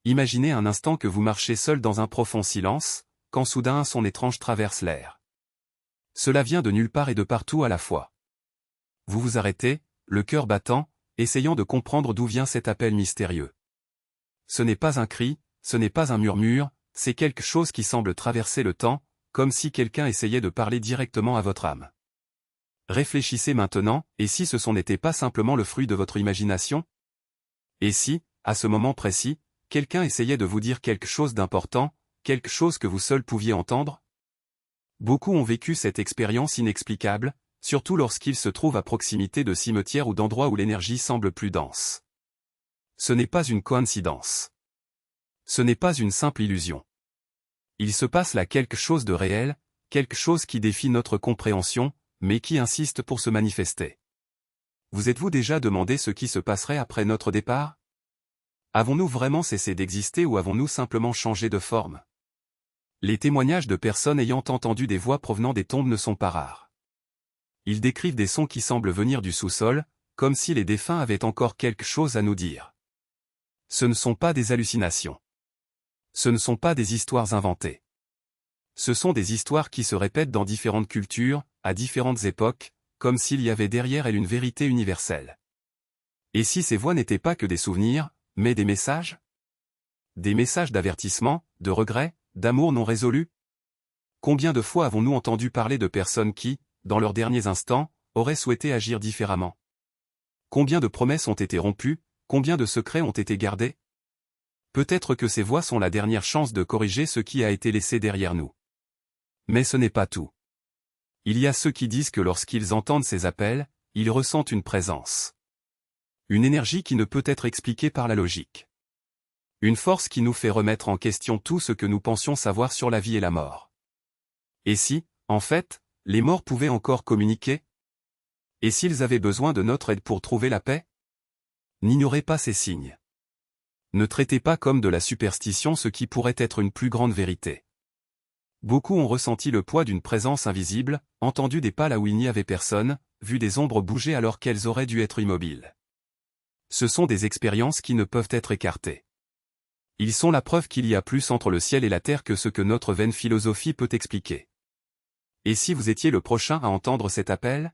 Imaginez un instant que vous marchez seul dans un profond silence, quand soudain un son étrange traverse l'air. Cela vient de nulle part et de partout à la fois. Vous vous arrêtez, le cœur battant, essayant de comprendre d'où vient cet appel mystérieux. Ce n'est pas un cri, ce n'est pas un murmure, c'est quelque chose qui semble traverser le temps, comme si quelqu'un essayait de parler directement à votre âme. Réfléchissez maintenant, et si ce son n'était pas simplement le fruit de votre imagination? Et si, à ce moment précis, quelqu'un essayait de vous dire quelque chose d'important, quelque chose que vous seul pouviez entendre? Beaucoup ont vécu cette expérience inexplicable, surtout lorsqu'ils se trouvent à proximité de cimetières ou d'endroits où l'énergie semble plus dense. Ce n'est pas une coïncidence. Ce n'est pas une simple illusion. Il se passe là quelque chose de réel, quelque chose qui défie notre compréhension, mais qui insiste pour se manifester. Vous êtes-vous déjà demandé ce qui se passerait après notre départ? Avons-nous vraiment cessé d'exister ou avons-nous simplement changé de forme? Les témoignages de personnes ayant entendu des voix provenant des tombes ne sont pas rares. Ils décrivent des sons qui semblent venir du sous-sol, comme si les défunts avaient encore quelque chose à nous dire. Ce ne sont pas des hallucinations. Ce ne sont pas des histoires inventées. Ce sont des histoires qui se répètent dans différentes cultures, à différentes époques, comme s'il y avait derrière elles une vérité universelle. Et si ces voix n'étaient pas que des souvenirs, mais des messages? Des messages d'avertissement, de regret, d'amour non résolu? Combien de fois avons-nous entendu parler de personnes qui, dans leurs derniers instants, auraient souhaité agir différemment? Combien de promesses ont été rompues, combien de secrets ont été gardés? Peut-être que ces voix sont la dernière chance de corriger ce qui a été laissé derrière nous. Mais ce n'est pas tout. Il y a ceux qui disent que lorsqu'ils entendent ces appels, ils ressentent une présence. Une énergie qui ne peut être expliquée par la logique. Une force qui nous fait remettre en question tout ce que nous pensions savoir sur la vie et la mort. Et si, en fait, les morts pouvaient encore communiquer? Et s'ils avaient besoin de notre aide pour trouver la paix? N'ignorez pas ces signes. Ne traitez pas comme de la superstition ce qui pourrait être une plus grande vérité. Beaucoup ont ressenti le poids d'une présence invisible, entendu des pas là où il n'y avait personne, vu des ombres bouger alors qu'elles auraient dû être immobiles. Ce sont des expériences qui ne peuvent être écartées. Ils sont la preuve qu'il y a plus entre le ciel et la terre que ce que notre vaine philosophie peut expliquer. Et si vous étiez le prochain à entendre cet appel?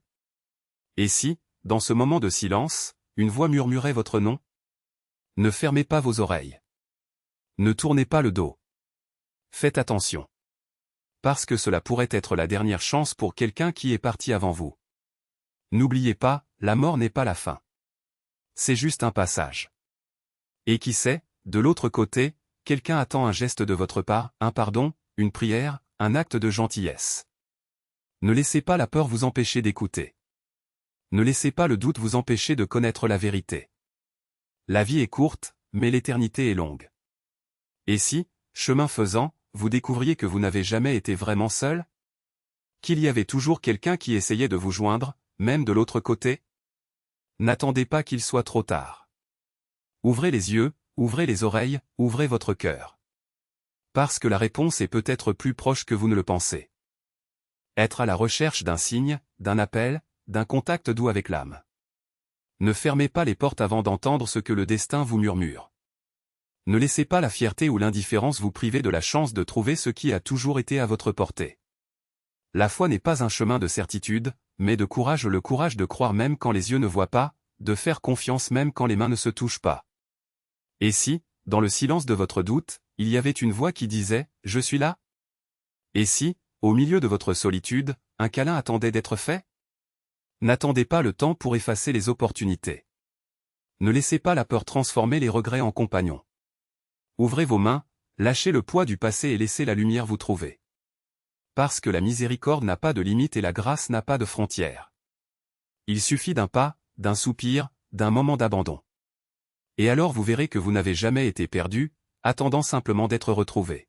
Et si, dans ce moment de silence, une voix murmurait votre nom? Ne fermez pas vos oreilles. Ne tournez pas le dos. Faites attention. Parce que cela pourrait être la dernière chance pour quelqu'un qui est parti avant vous. N'oubliez pas, la mort n'est pas la fin. C'est juste un passage. Et qui sait, de l'autre côté, quelqu'un attend un geste de votre part, un pardon, une prière, un acte de gentillesse. Ne laissez pas la peur vous empêcher d'écouter. Ne laissez pas le doute vous empêcher de connaître la vérité. La vie est courte, mais l'éternité est longue. Et si, chemin faisant, vous découvriez que vous n'avez jamais été vraiment seul? Qu'il y avait toujours quelqu'un qui essayait de vous joindre, même de l'autre côté? N'attendez pas qu'il soit trop tard. Ouvrez les yeux, ouvrez les oreilles, ouvrez votre cœur. Parce que la réponse est peut-être plus proche que vous ne le pensez. Être à la recherche d'un signe, d'un appel, d'un contact doux avec l'âme. Ne fermez pas les portes avant d'entendre ce que le destin vous murmure. Ne laissez pas la fierté ou l'indifférence vous priver de la chance de trouver ce qui a toujours été à votre portée. La foi n'est pas un chemin de certitude, mais de courage, le courage de croire même quand les yeux ne voient pas, de faire confiance même quand les mains ne se touchent pas. Et si, dans le silence de votre doute, il y avait une voix qui disait « Je suis là » ? Et si, au milieu de votre solitude, un câlin attendait d'être fait? N'attendez pas le temps pour effacer les opportunités. Ne laissez pas la peur transformer les regrets en compagnons. Ouvrez vos mains, lâchez le poids du passé et laissez la lumière vous trouver. Parce que la miséricorde n'a pas de limite et la grâce n'a pas de frontières. Il suffit d'un pas, d'un soupir, d'un moment d'abandon. Et alors vous verrez que vous n'avez jamais été perdu, attendant simplement d'être retrouvé.